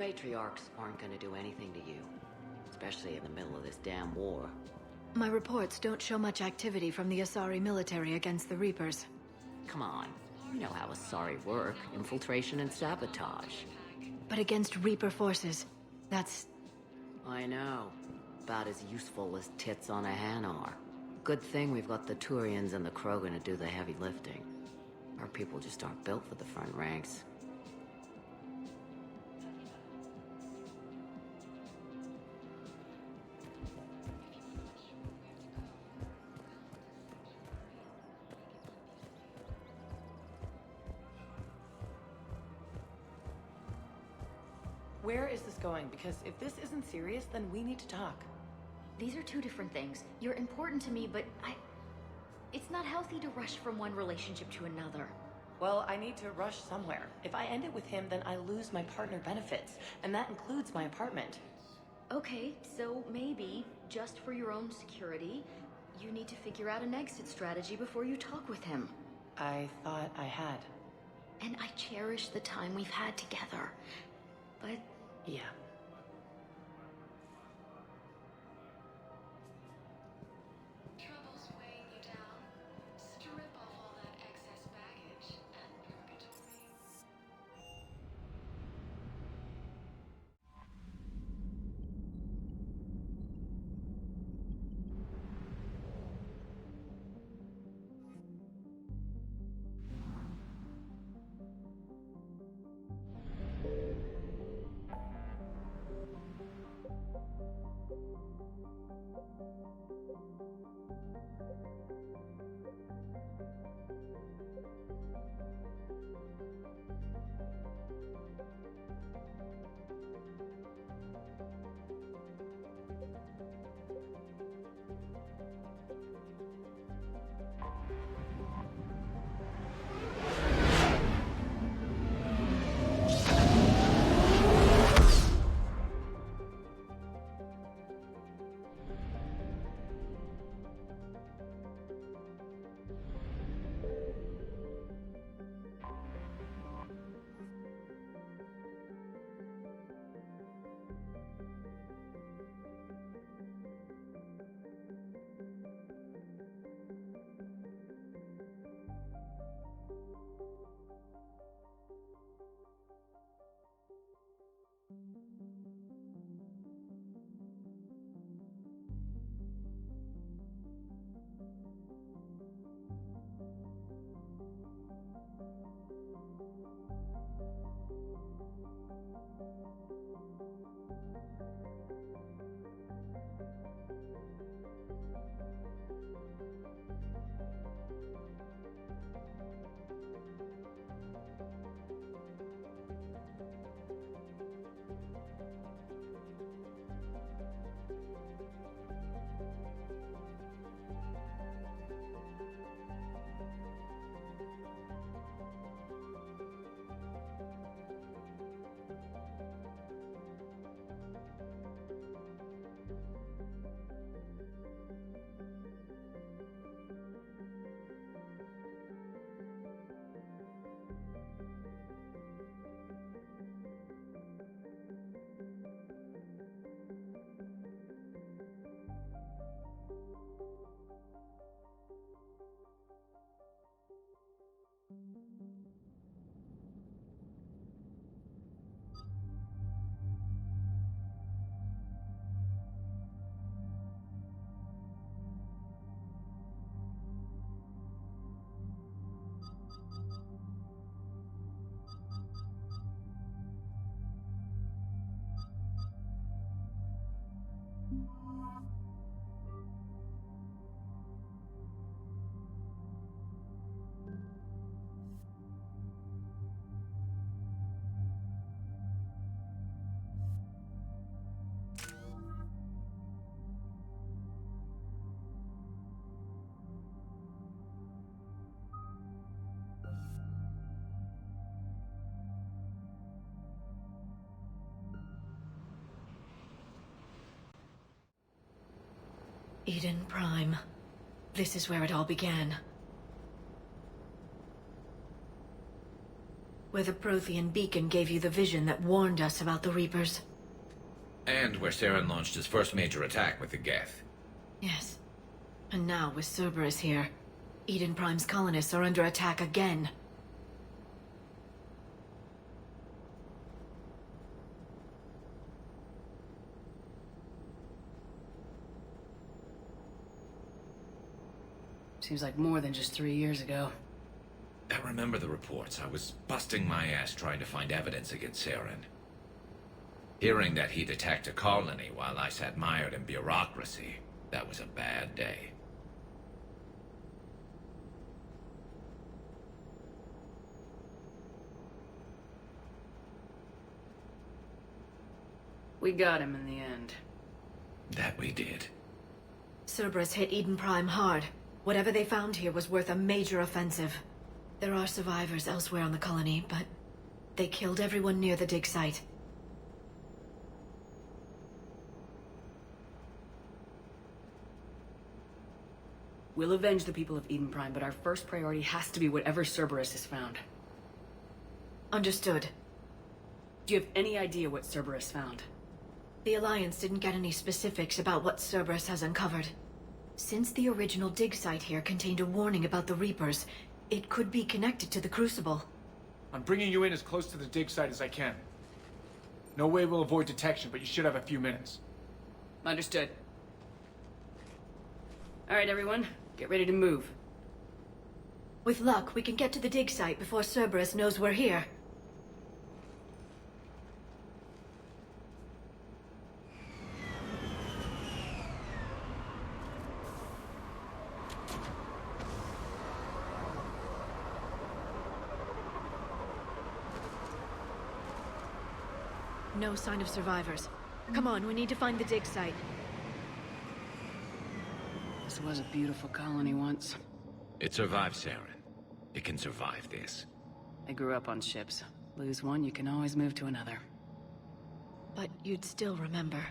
matriarchs aren't gonna do anything to you. Especially in the middle of this damn war. My reports don't show much activity from the Asari military against the Reapers. Come on, you know how Asari work. Infiltration and sabotage. But against Reaper forces, that's... I know. About as useful as tits on a hen are. Good thing we've got the Turians and the Krogan to do the heavy lifting. Our people just aren't built for the front ranks. Where is this going? Because if this isn't serious, then we need to talk. These are two different things. You're important to me, but it's not healthy to rush from one relationship to another. Well, I need to rush somewhere. If I end it with him, then I lose my partner benefits, and that includes my apartment. Okay, so maybe, just for your own security, you need to figure out an exit strategy before you talk with him. I thought I had. And I cherish the time we've had together. But... yeah. Troubles weighing you down? Strip off all that excess baggage and purgatory. Eden Prime. This is where it all began. Where the Prothean beacon gave you the vision that warned us about the Reapers. And where Saren launched his first major attack with the Geth. Yes. And now, with Cerberus here, Eden Prime's colonists are under attack again. Seems like more than just 3 years ago. I remember the reports. I was busting my ass trying to find evidence against Saren. Hearing that he'd attacked a colony while I sat mired in bureaucracy, that was a bad day. We got him in the end. That we did. Cerberus hit Eden Prime hard. Whatever they found here was worth a major offensive. There are survivors elsewhere on the colony, but they killed everyone near the dig site. We'll avenge the people of Eden Prime, but our first priority has to be whatever Cerberus has found. Understood. Do you have any idea what Cerberus found? The Alliance didn't get any specifics about what Cerberus has uncovered. Since the original dig site here contained a warning about the Reapers, it could be connected to the Crucible. I'm bringing you in as close to the dig site as I can. No way we'll avoid detection, but you should have a few minutes. Understood. All right, everyone. Get ready to move. With luck, we can get to the dig site before Cerberus knows we're here. No sign of survivors. Come on, we need to find the dig site. This was a beautiful colony once. It survived Saren. It can survive this. I grew up on ships. Lose one, you can always move to another. But you'd still remember.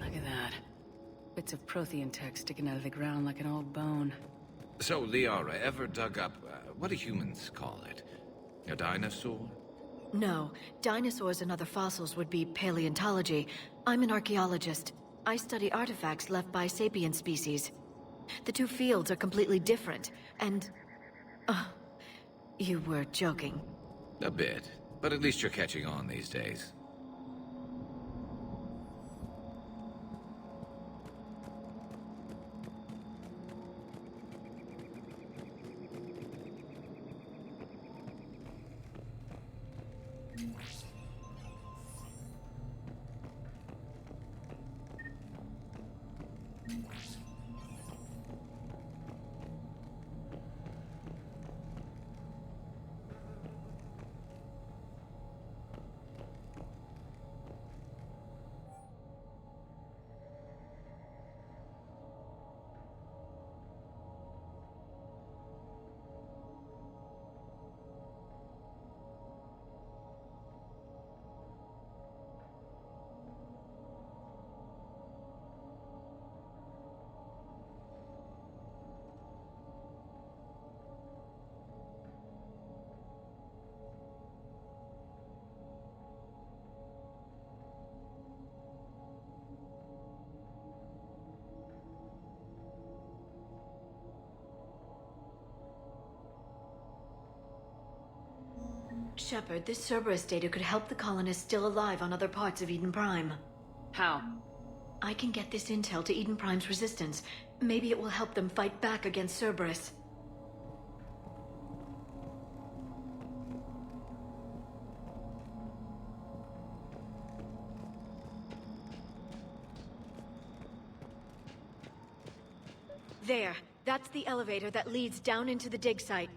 Look at that. Bits of Prothean text sticking out of the ground like an old bone. So, Liara, ever dug up, what do humans call it? A dinosaur? No, dinosaurs and other fossils would be paleontology. I'm an archaeologist. I study artifacts left by sapient species. The two fields are completely different, and... you were joking. A bit. But at least you're catching on these days. Shepard, this Cerberus data could help the colonists still alive on other parts of Eden Prime. How? I can get this intel to Eden Prime's resistance. Maybe it will help them fight back against Cerberus. There. That's the elevator that leads down into the dig site.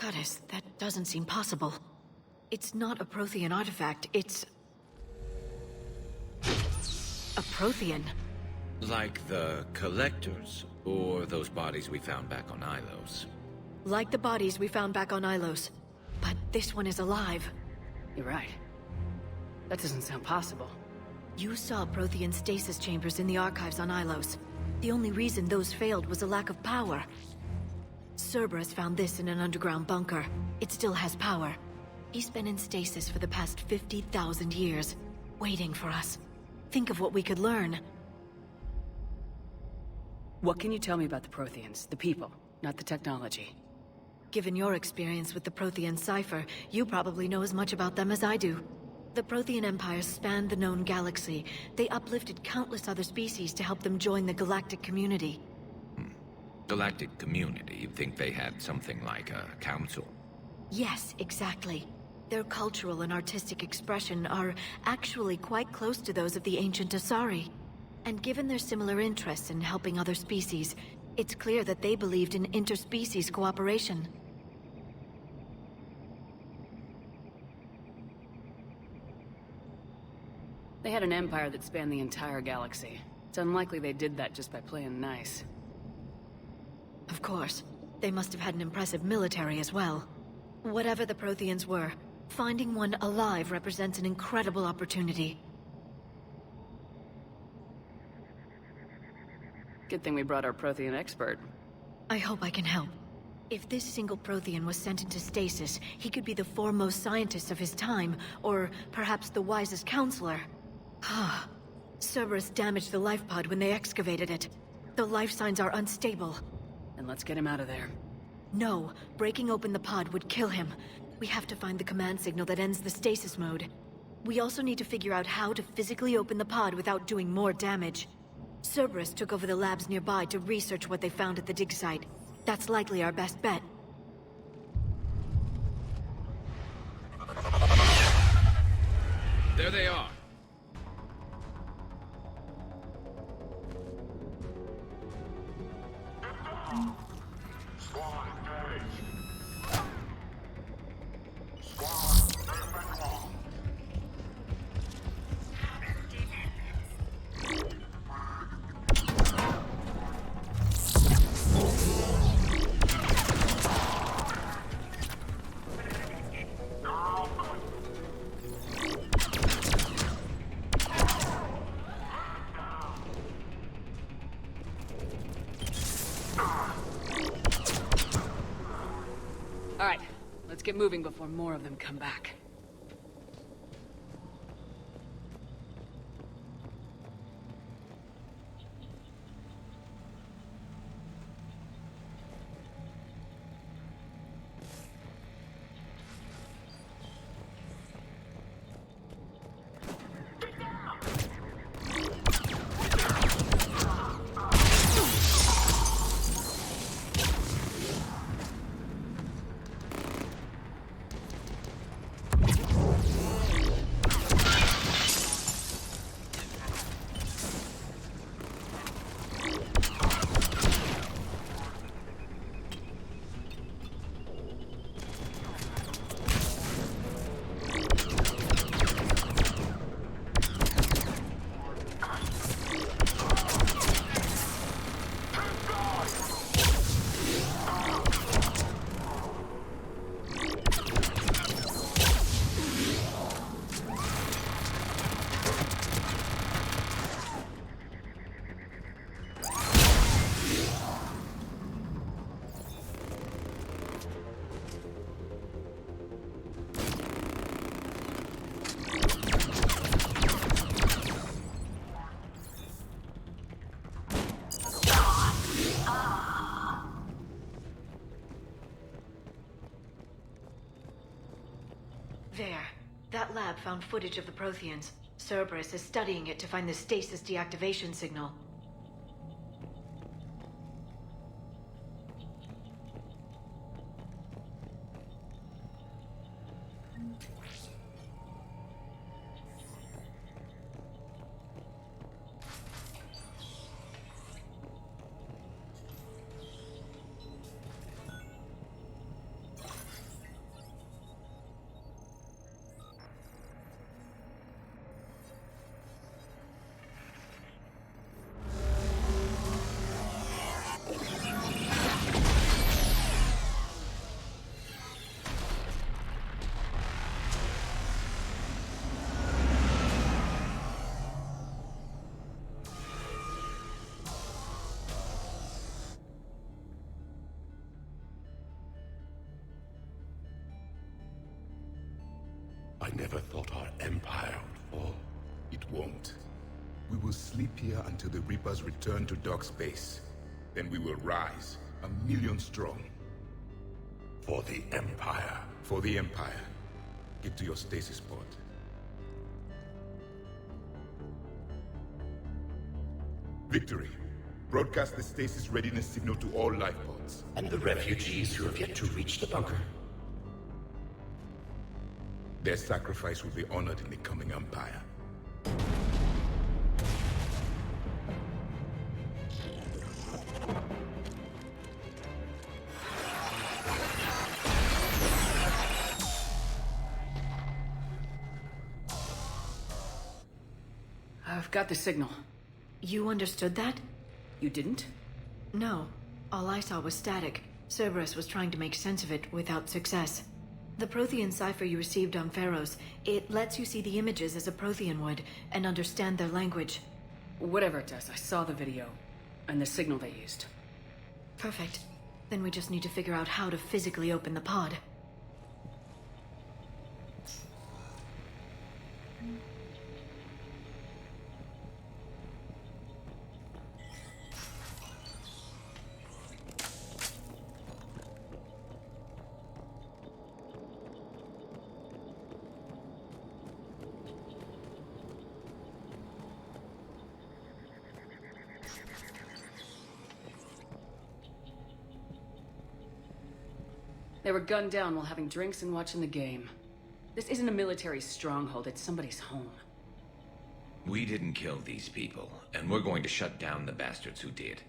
Goddess, that doesn't seem possible. It's not a Prothean artifact, it's... a Prothean. Like the Collectors, or those bodies we found back on Ilos. Like the bodies we found back on Ilos. But this one is alive. You're right. That doesn't sound possible. You saw Prothean stasis chambers in the archives on Ilos. The only reason those failed was a lack of power. Cerberus found this in an underground bunker. It still has power. He's been in stasis for the past 50,000 years, waiting for us. Think of what we could learn. What can you tell me about the Protheans, the people, not the technology? Given your experience with the Prothean cipher, you probably know as much about them as I do. The Prothean Empire spanned the known galaxy. They uplifted countless other species to help them join the galactic community. Galactic community? You think they had something like a council? Yes, exactly. Their cultural and artistic expression are actually quite close to those of the ancient Asari. And given their similar interests in helping other species, it's clear that they believed in interspecies cooperation. They had an empire that spanned the entire galaxy. It's unlikely they did that just by playing nice. Of course. They must have had an impressive military as well. Whatever the Protheans were, finding one alive represents an incredible opportunity. Good thing we brought our Prothean expert. I hope I can help. If this single Prothean was sent into stasis, he could be the foremost scientist of his time, or perhaps the wisest counselor. Cerberus damaged the life pod when they excavated it. The life signs are unstable. Then let's get him out of there. No, breaking open the pod would kill him. We have to find the command signal that ends the stasis mode. We also need to figure out how to physically open the pod without doing more damage. Cerberus took over the labs nearby to research what they found at the dig site. That's likely our best bet. There they are. All right, let's get moving before more of them come back. There. That lab found footage of the Protheans. Cerberus is studying it to find the stasis deactivation signal. I never thought our empire would fall. It won't. We will sleep here until the Reapers return to dark space. Then we will rise, 1,000,000 strong. For the Empire. For the Empire. Get to your stasis pod. Victory. Broadcast the stasis readiness signal to all life pods. And the refugees who have yet to reach the bunker. Their sacrifice will be honored in the coming Empire. I've got the signal. You understood that? You didn't? No. All I saw was static. Cerberus was trying to make sense of it without success. The Prothean cipher you received on Pharaohs, it lets you see the images as a Prothean would, and understand their language. Whatever it does, I saw the video. And the signal they used. Perfect. Then we just need to figure out how to physically open the pod. They were gunned down while having drinks and watching the game. This isn't a military stronghold, it's somebody's home. We didn't kill these people, and we're going to shut down the bastards who did.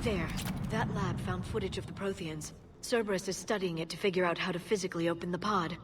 There. That lab found footage of the Protheans. Cerberus is studying it to figure out how to physically open the pod.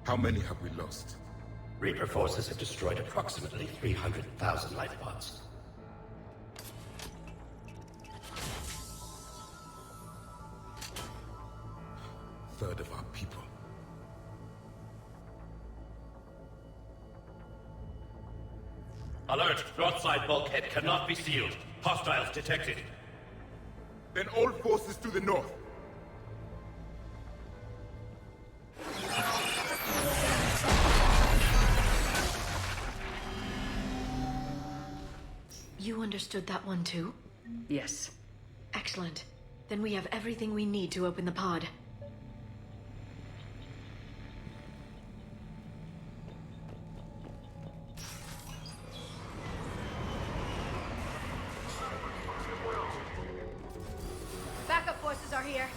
How many have we lost? Reaper forces have destroyed approximately 300,000 life pods. Third of our people. Alert! Broadside bulkhead cannot be sealed. Hostiles detected. Then all forces to the north. You understood that one too? Yes. Excellent. Then we have everything we need to open the pod. Backup forces are here.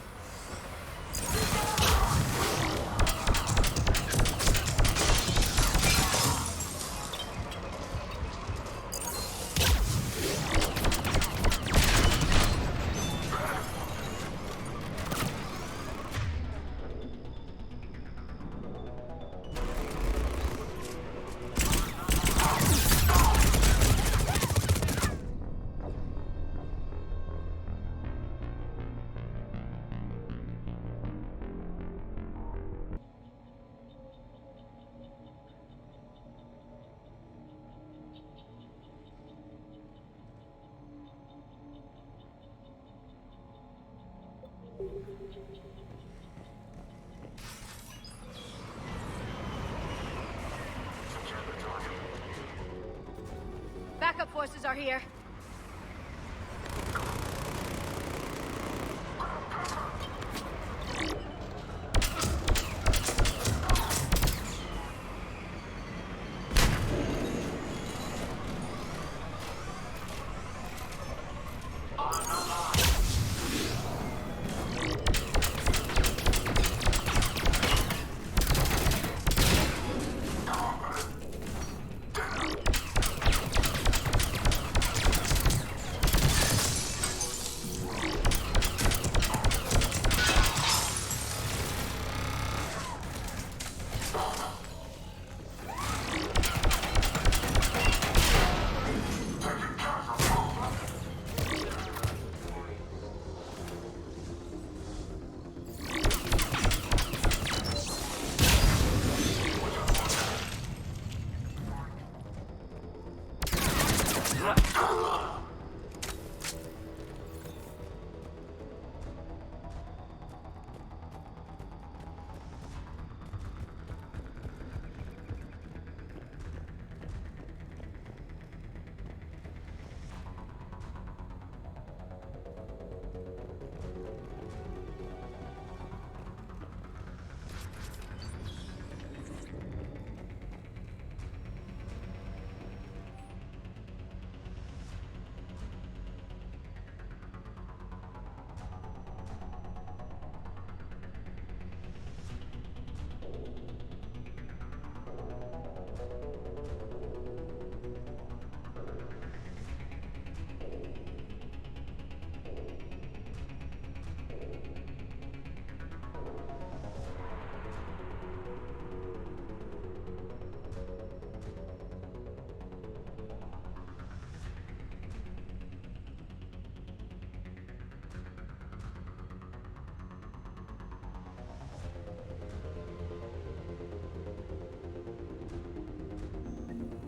Backup forces are here.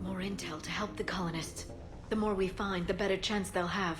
More intel to help the colonists. The more we find, the better chance they'll have.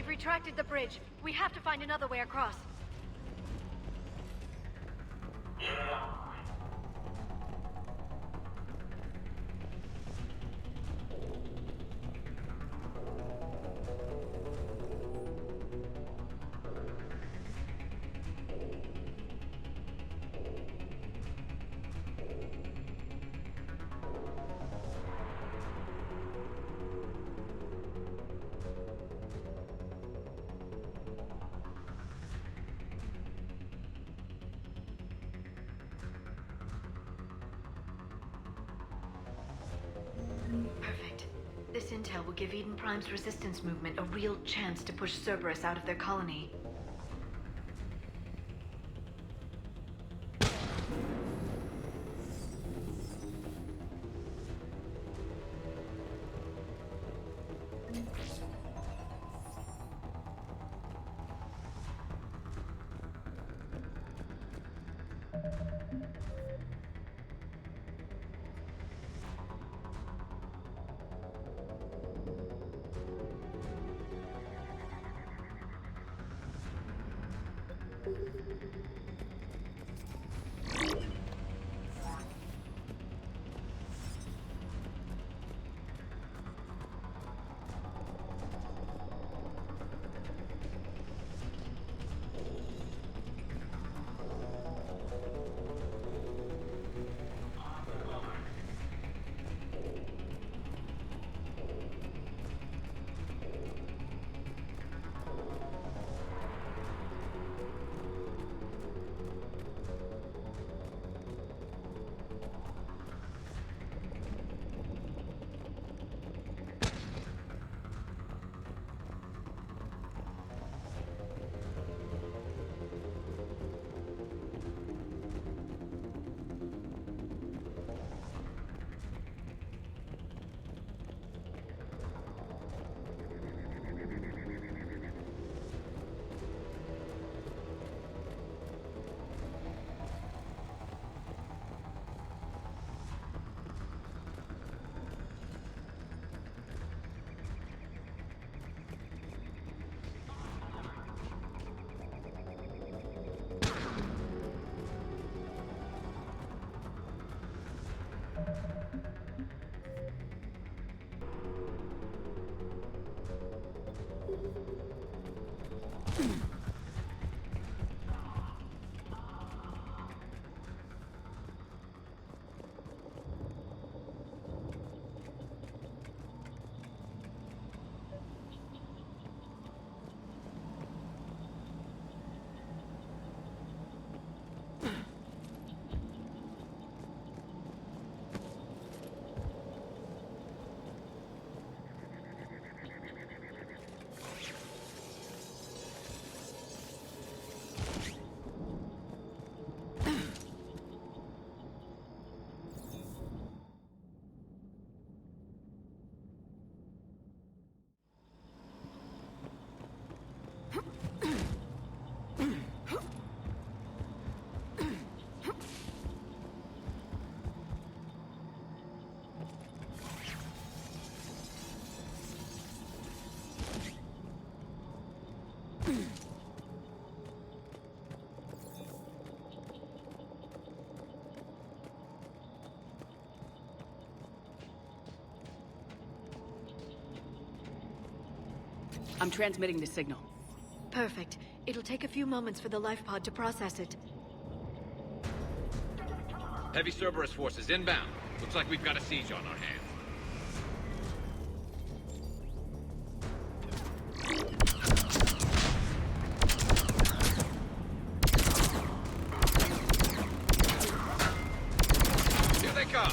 retracted the bridge. We have to find another way across. Perfect. This intel will give Eden Prime's resistance movement a real chance to push Cerberus out of their colony. I'm transmitting the signal. Perfect. It'll take a few moments for the life pod to process it. Heavy Cerberus forces inbound. Looks like we've got a siege on our hands. Here they come!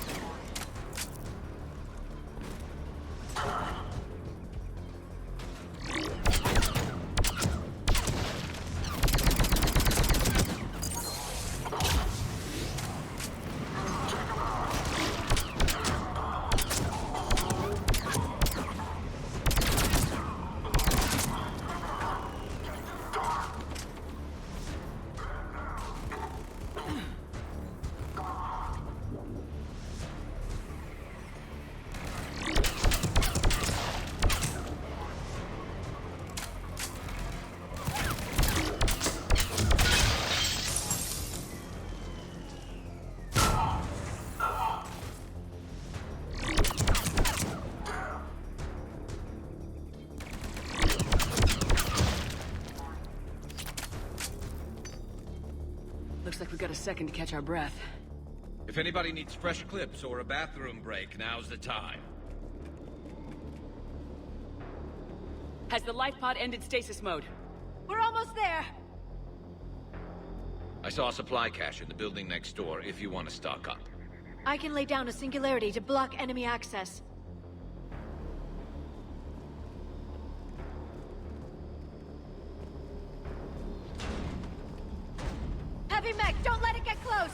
second to catch our breath. If anybody needs fresh clips or a bathroom break, now's the time. Has the life pod ended stasis mode? We're almost there! I saw a supply cache in the building next door if you want to stock up. I can lay down a singularity to block enemy access. Heavy mech, don't let it get close!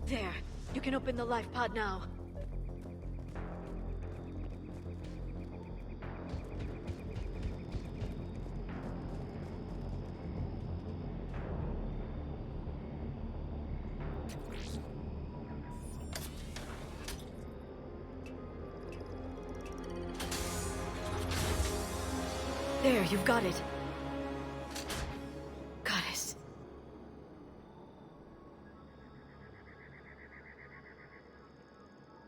There. You can open the life pod now. There, you've got it. Goddess.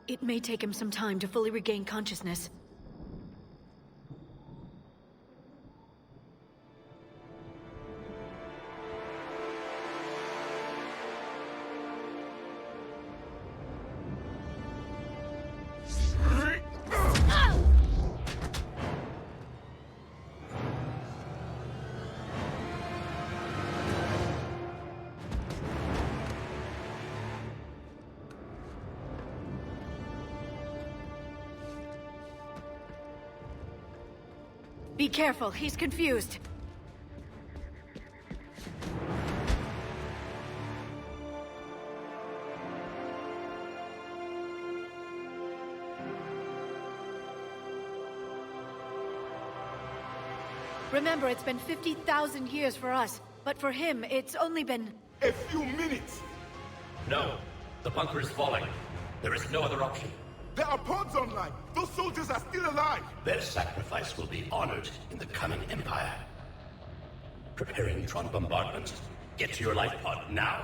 It may take him some time to fully regain consciousness. Be careful, he's confused. Remember, it's been 50,000 years for us, but for him, it's only been... A few minutes! No. The bunker is falling. There is no other option. There are pods online! Those soldiers are still alive! Their sacrifice will be honored in the coming Empire. Prepare neutron bombardment. Get to your life pod now.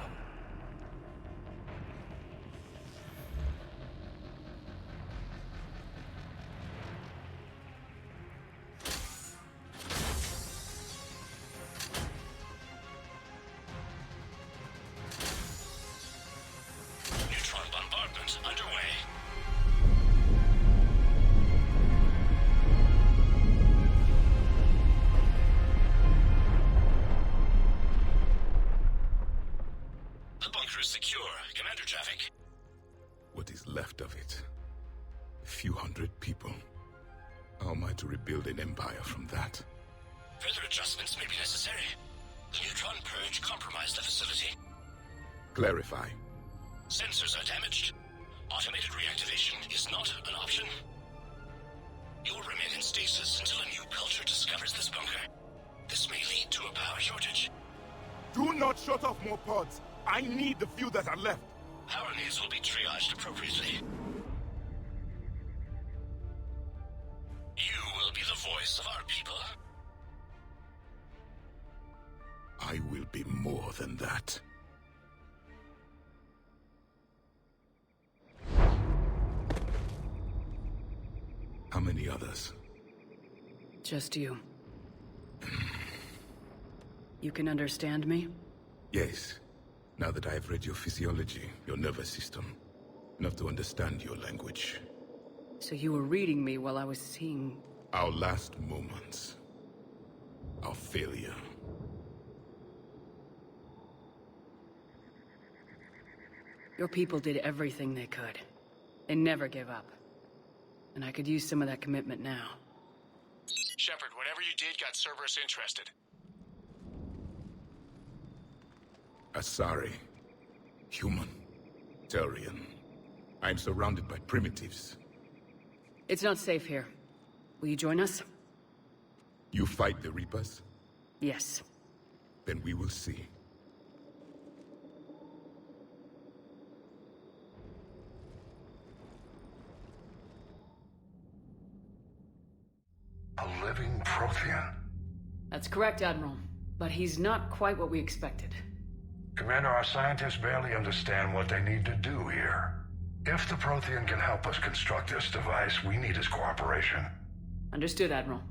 Neutron bombardment underway. The bunker is secure, Commander Javik. What is left of it? A few hundred people. How am I to rebuild an empire from that? Further adjustments may be necessary. The neutron purge compromised the facility. Clarify. Sensors are damaged. Automated reactivation is not an option. You'll remain in stasis until a new culture discovers this bunker. This may lead to a power shortage. Do not shut off more pods. I need the few that are left. Our needs will be triaged appropriately. You will be the voice of our people. I will be more than that. How many others? Just you. You can understand me? Yes. Now that I have read your physiology, your nervous system, enough to understand your language. So you were reading me while I was seeing... Our last moments. Our failure. Your people did everything they could. They never gave up. And I could use some of that commitment now. Shepard, whatever you did got Cerberus interested. Asari. Human. Turian. I'm surrounded by primitives. It's not safe here. Will you join us? You fight the Reapers? Yes. Then we will see. A living Prothean? That's correct, Admiral. But he's not quite what we expected. Commander, our scientists barely understand what they need to do here. If the Prothean can help us construct this device, we need his cooperation. Understood, Admiral.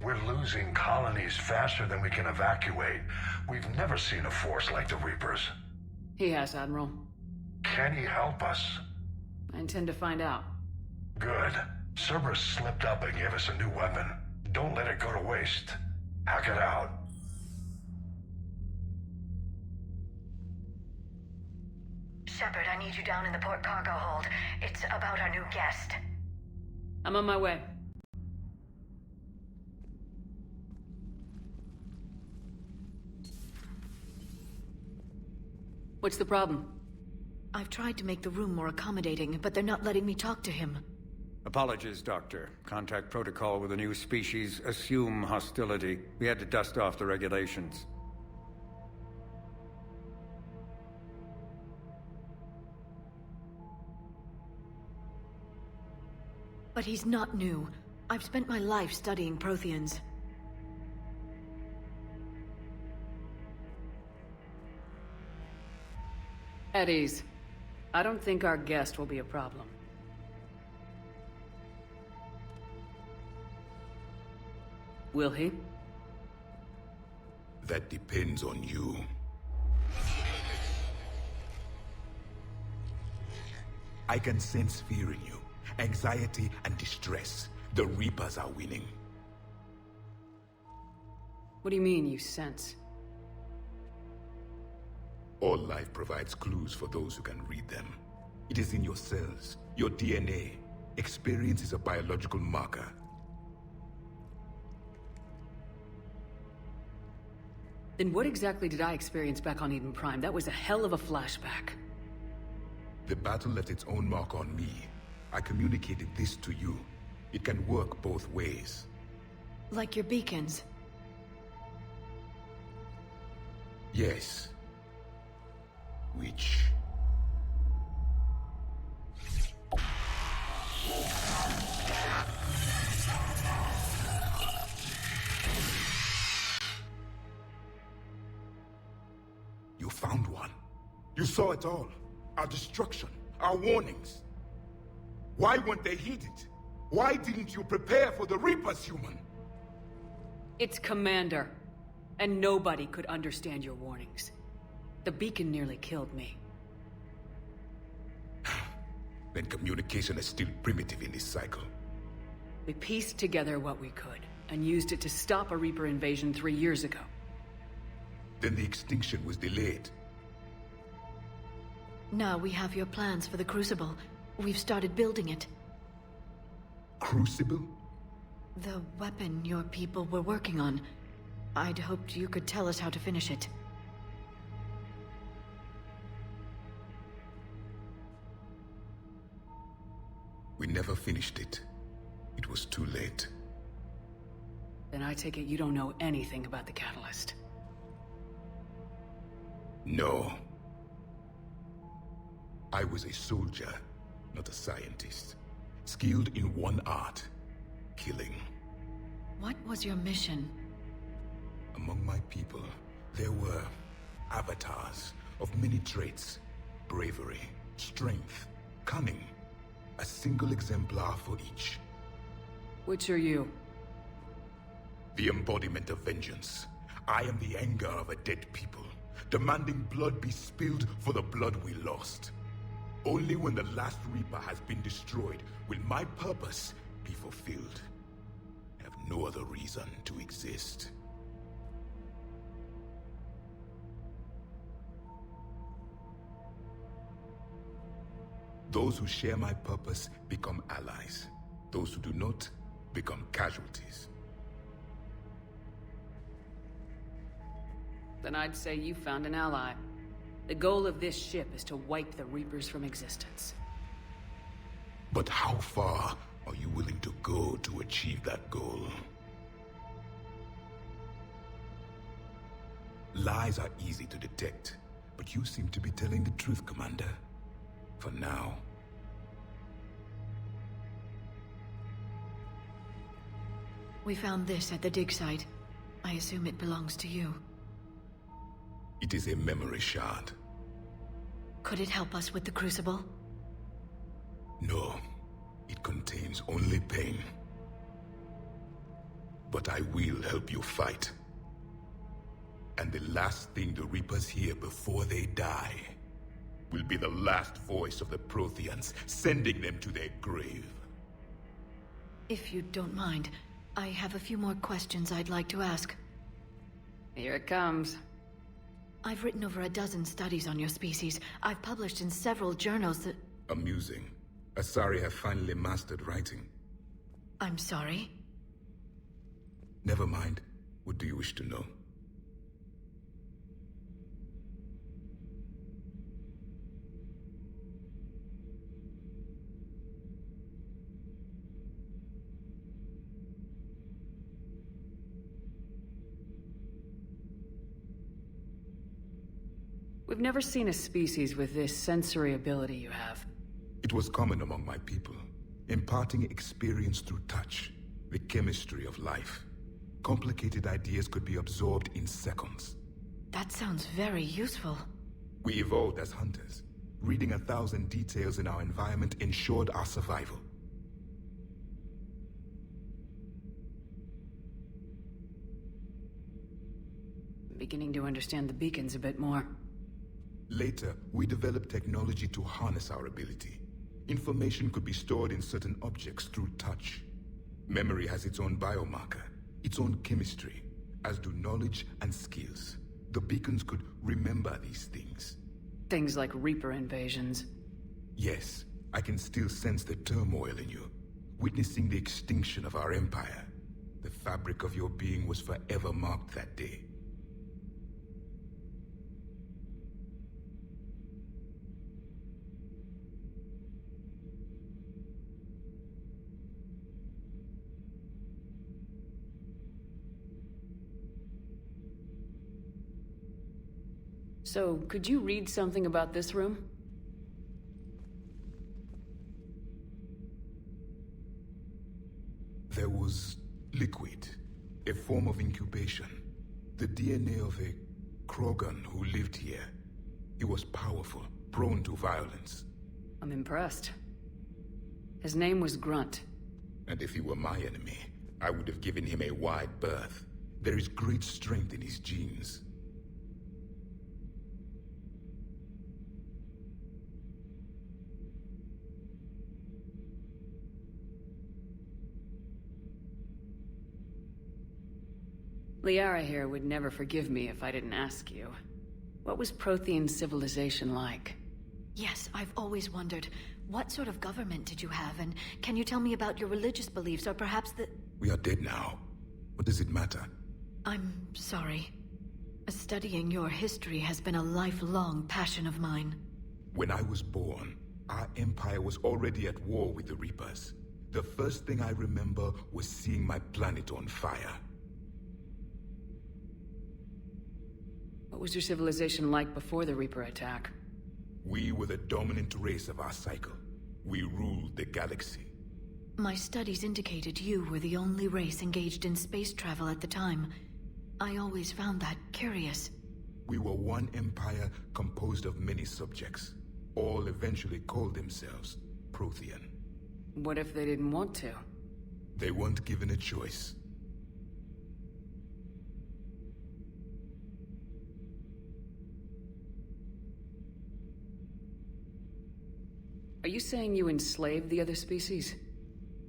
We're losing colonies faster than we can evacuate. We've never seen a force like the Reapers. He has, Admiral. Can he help us? I intend to find out. Good. Cerberus slipped up and gave us a new weapon. Don't let it go to waste. Hack it out. Shepard, I need you down in the port cargo hold. It's about our new guest. I'm on my way. What's the problem? I've tried to make the room more accommodating, but they're not letting me talk to him. Apologies, Doctor. Contact protocol with a new species. Assume hostility. We had to dust off the regulations. But he's not new. I've spent my life studying Protheans. At ease. I don't think our guest will be a problem. Will he? That depends on you. I can sense fear in you. Anxiety and distress. The Reapers are winning. What do you mean, you sense? All life provides clues for those who can read them. It is in your cells, your DNA. Experience is a biological marker. Then what exactly did I experience back on Eden Prime? That was a hell of a flashback. The battle left its own mark on me. I communicated this to you. It can work both ways. Like your beacons? Yes. Which... You found one. You saw it all. Our destruction, our warnings. Why weren't they heeded? Why didn't you prepare for the Reapers, human? It's Commander. And nobody could understand your warnings. The beacon nearly killed me. Then communication is still primitive in this cycle. We pieced together what we could, and used it to stop a Reaper invasion 3 years ago. Then the extinction was delayed. Now we have your plans for the Crucible. We've started building it. Crucible? The weapon your people were working on. I'd hoped you could tell us how to finish it. We never finished it. It was too late. Then I take it you don't know anything about the catalyst. No. I was a soldier, not a scientist. Skilled in one art, killing. What was your mission? Among my people, there were avatars of many traits. Bravery, strength, cunning. A single exemplar for each. Which are you? The embodiment of vengeance. I am the anger of a dead people, demanding blood be spilled for the blood we lost. Only when the last Reaper has been destroyed will my purpose be fulfilled. I have no other reason to exist. Those who share my purpose become allies. Those who do not become casualties. Then I'd say you found an ally. The goal of this ship is to wipe the Reapers from existence. But how far are you willing to go to achieve that goal? Lies are easy to detect, but you seem to be telling the truth, Commander. For now. We found this at the dig site. I assume it belongs to you. It is a memory shard. Could it help us with the Crucible? No. It contains only pain. But I will help you fight. And the last thing the Reapers hear before they die will be the last voice of the Protheans, sending them to their grave. If you don't mind, I have a few more questions I'd like to ask. Here it comes. I've written over a dozen studies on your species. I've published in several journals that... Amusing. Asari have finally mastered writing. I'm sorry? Never mind. What do you wish to know? We've never seen a species with this sensory ability you have. It was common among my people, imparting experience through touch, the chemistry of life. Complicated ideas could be absorbed in seconds. That sounds very useful. We evolved as hunters. Reading 1,000 details in our environment ensured our survival. I'm beginning to understand the beacons a bit more. Later, we developed technology to harness our ability. Information could be stored in certain objects through touch. Memory has its own biomarker, its own chemistry, as do knowledge and skills. The beacons could remember these things. Things like Reaper invasions. Yes, I can still sense the turmoil in you, witnessing the extinction of our empire. The fabric of your being was forever marked that day. So, could you read something about this room? There was liquid, a form of incubation. The DNA of a Krogan who lived here. He was powerful, prone to violence. I'm impressed. His name was Grunt. And if he were my enemy, I would have given him a wide berth. There is great strength in his genes. Liara here would never forgive me if I didn't ask you. What was Prothean civilization like? Yes, I've always wondered. What sort of government did you have, and can you tell me about your religious beliefs, or perhaps the... We are dead now. What does it matter? I'm sorry. Studying your history has been a lifelong passion of mine. When I was born, our empire was already at war with the Reapers. The first thing I remember was seeing my planet on fire. What was your civilization like before the Reaper attack? We were the dominant race of our cycle. We ruled the galaxy. My studies indicated you were the only race engaged in space travel at the time. I always found that curious. We were one empire composed of many subjects. All eventually called themselves Prothean. What if they didn't want to? They weren't given a choice. Are you saying you enslaved the other species?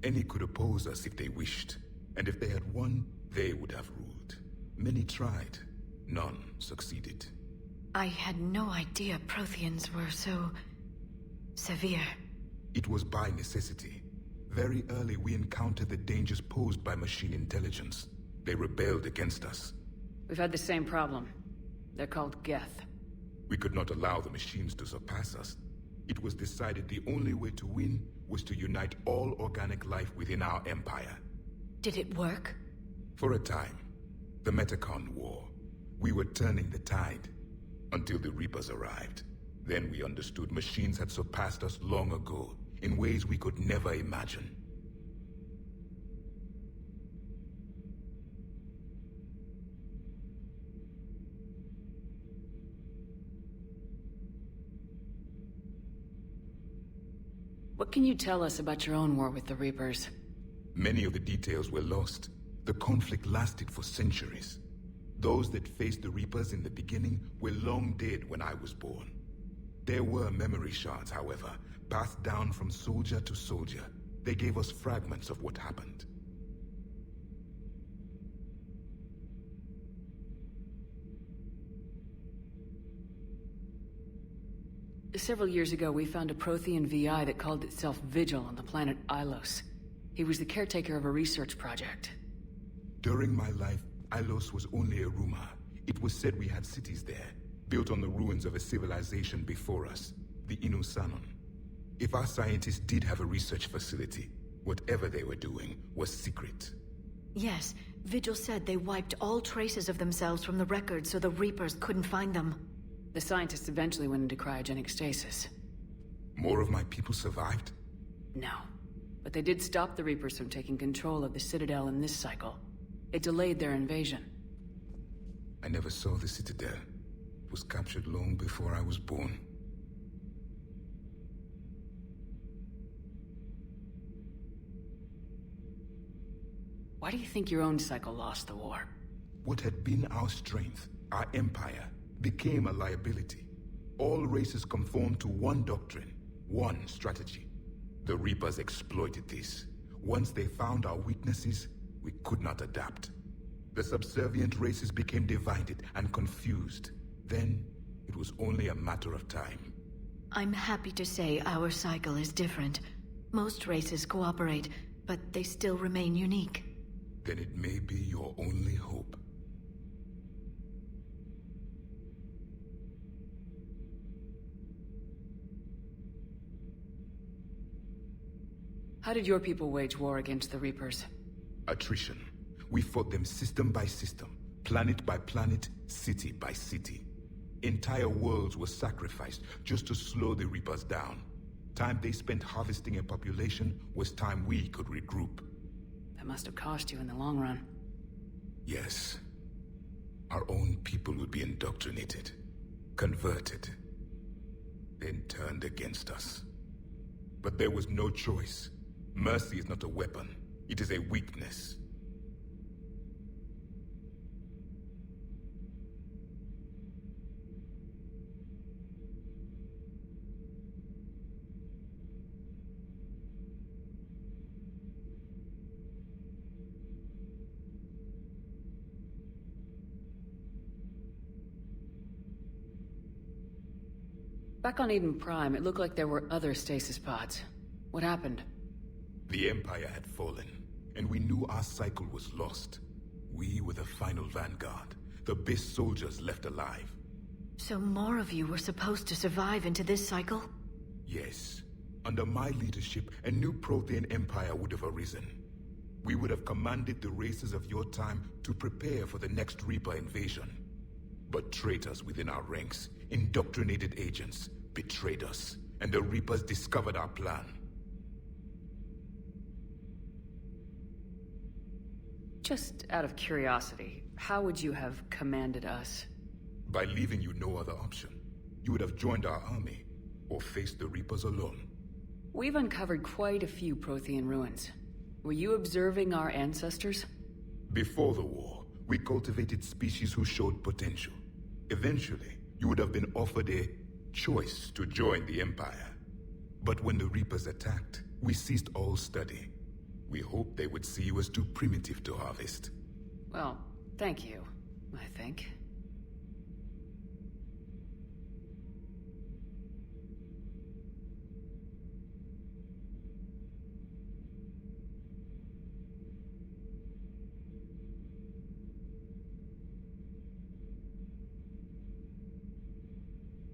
Any could oppose us if they wished, and if they had won, they would have ruled. Many tried. None succeeded. I had no idea Protheans were so... severe. It was by necessity. Very early we encountered the dangers posed by machine intelligence. They rebelled against us. We've had the same problem. They're called Geth. We could not allow the machines to surpass us. It was decided the only way to win was to unite all organic life within our empire. Did it work? For a time. The Metacon War. We were turning the tide. Until the Reapers arrived. Then we understood machines had surpassed us long ago, in ways we could never imagine. What can you tell us about your own war with the Reapers? Many of the details were lost. The conflict lasted for centuries. Those that faced the Reapers in the beginning were long dead when I was born. There were memory shards, however, passed down from soldier to soldier. They gave us fragments of what happened. Several years ago, we found a Prothean VI that called itself Vigil on the planet Ilos. He was the caretaker of a research project. During my life, Ilos was only a rumor. It was said we had cities there, built on the ruins of a civilization before us, the Inusanon. If our scientists did have a research facility, whatever they were doing was secret. Yes, Vigil said they wiped all traces of themselves from the records so the Reapers couldn't find them. The scientists eventually went into cryogenic stasis. More of my people survived? No. But they did stop the Reapers from taking control of the Citadel in this cycle. It delayed their invasion. I never saw the Citadel. It was captured long before I was born. Why do you think your own cycle lost the war? What had been our strength, our empire, became a liability. All races conformed to one doctrine, one strategy. The Reapers exploited this. Once they found our weaknesses, we could not adapt. The subservient races became divided and confused. Then, it was only a matter of time. I'm happy to say our cycle is different. Most races cooperate, but they still remain unique. Then it may be your only hope. How did your people wage war against the Reapers? Attrition. We fought them system by system, planet by planet, city by city. Entire worlds were sacrificed just to slow the Reapers down. Time they spent harvesting a population was time we could regroup. That must have cost you in the long run. Yes. Our own people would be indoctrinated, converted, then turned against us. But there was no choice. Mercy is not a weapon. It is a weakness. Back on Eden Prime, it looked like there were other stasis pods. What happened? The Empire had fallen, and we knew our cycle was lost. We were the final vanguard, the best soldiers left alive. So more of you were supposed to survive into this cycle? Yes. Under my leadership, a new Prothean empire would have arisen. We would have commanded the races of your time to prepare for the next Reaper invasion. But traitors within our ranks, indoctrinated agents, betrayed us, and the Reapers discovered our plan. Just out of curiosity, how would you have commanded us? By leaving you no other option. You would have joined our army, or faced the Reapers alone. We've uncovered quite a few Prothean ruins. Were you observing our ancestors? Before the war, we cultivated species who showed potential. Eventually, you would have been offered a choice to join the Empire. But when the Reapers attacked, we ceased all study. We hoped they would see you as too primitive to harvest. Well, thank you, I think.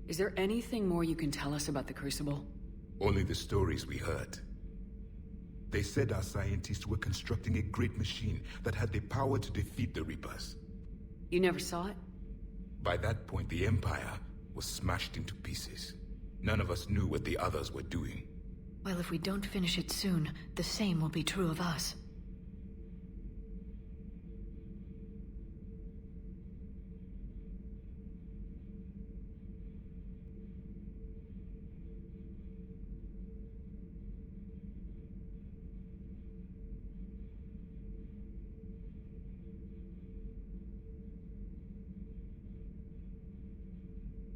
Is there anything more you can tell us about the Crucible? Only the stories we heard. They said our scientists were constructing a great machine that had the power to defeat the Reapers. You never saw it? By that point, the Empire was smashed into pieces. None of us knew what the others were doing. Well, if we don't finish it soon, the same will be true of us.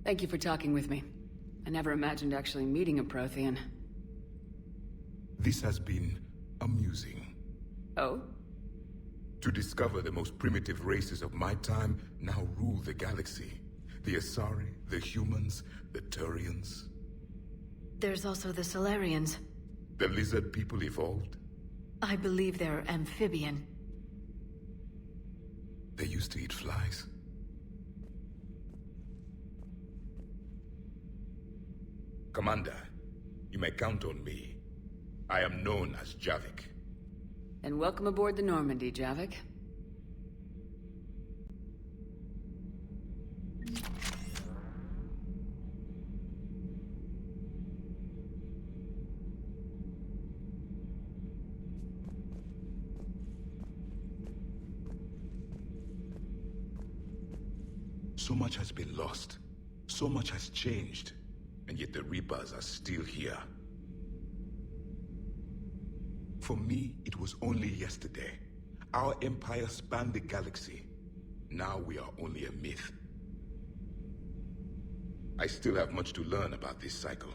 Thank you for talking with me. I never imagined actually meeting a Prothean. This has been amusing. Oh? To discover the most primitive races of my time now rule the galaxy. The Asari, the humans, the Turians. There's also the Solarians. The lizard people evolved? I believe they're amphibian. They used to eat flies. Commander, you may count on me. I am known as Javik. And welcome aboard the Normandy, Javik. So much has been lost. So much has changed. And yet the Reapers are still here. For me, it was only yesterday. Our empire spanned the galaxy. Now we are only a myth. I still have much to learn about this cycle.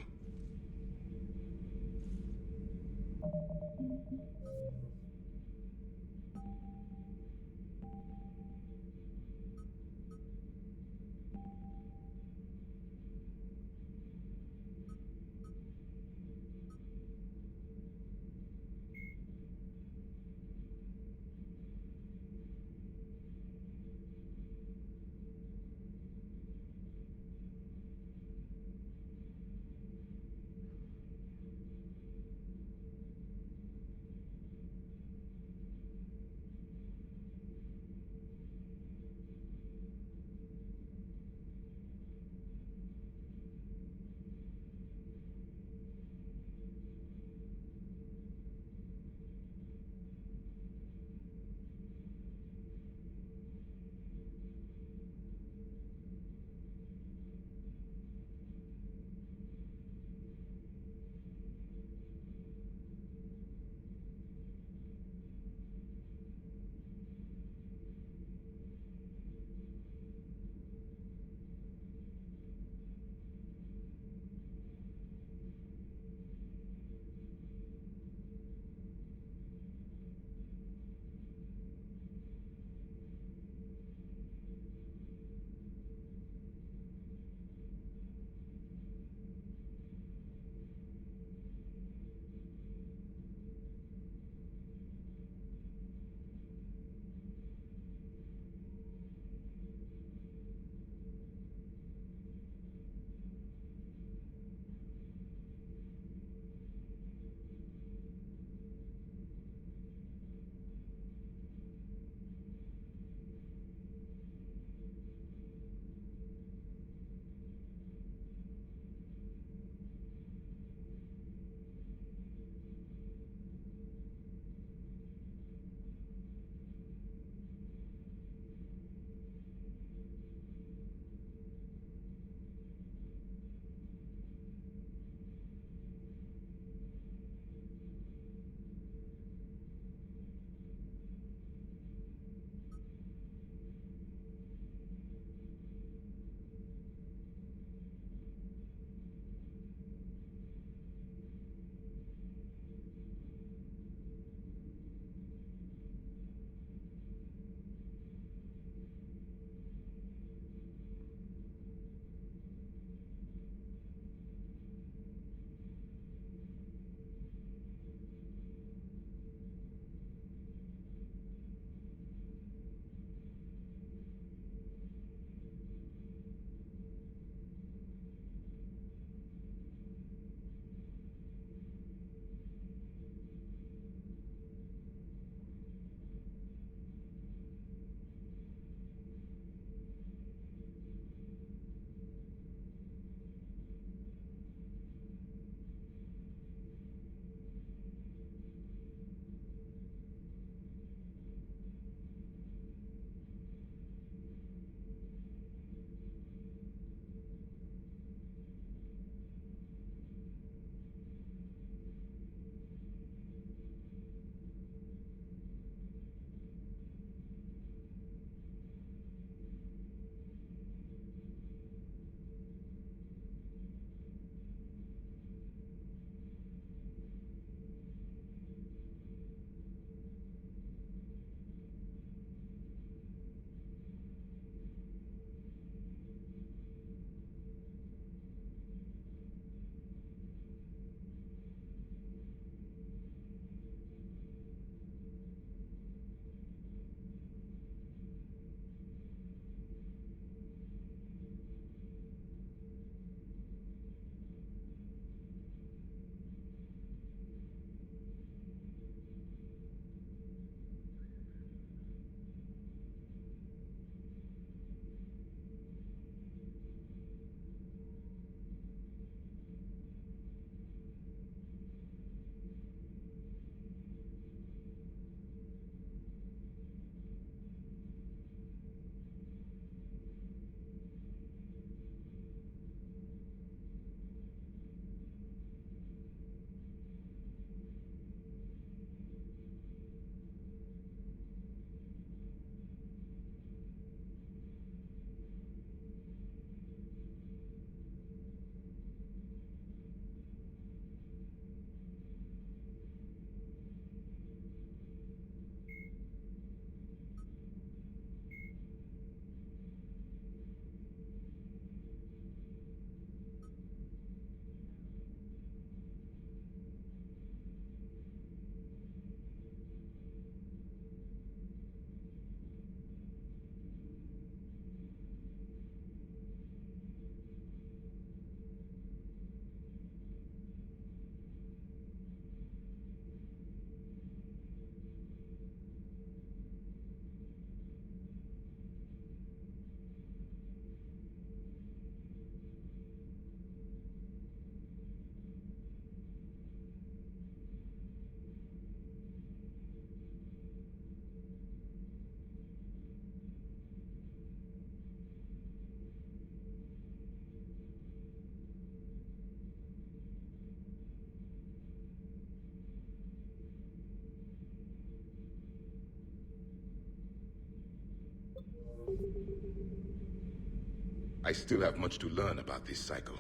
I still have much to learn about this cycle.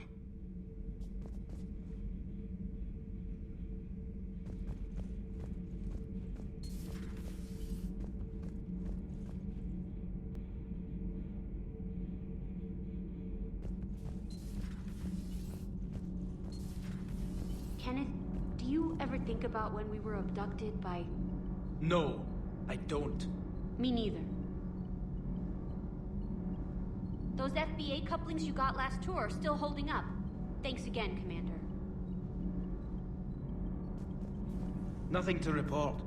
Kenneth, do you ever think about when we were abducted by... No, I don't. Me neither. Those FBA couplings you got last tour are still holding up. Thanks again, Commander. Nothing to report.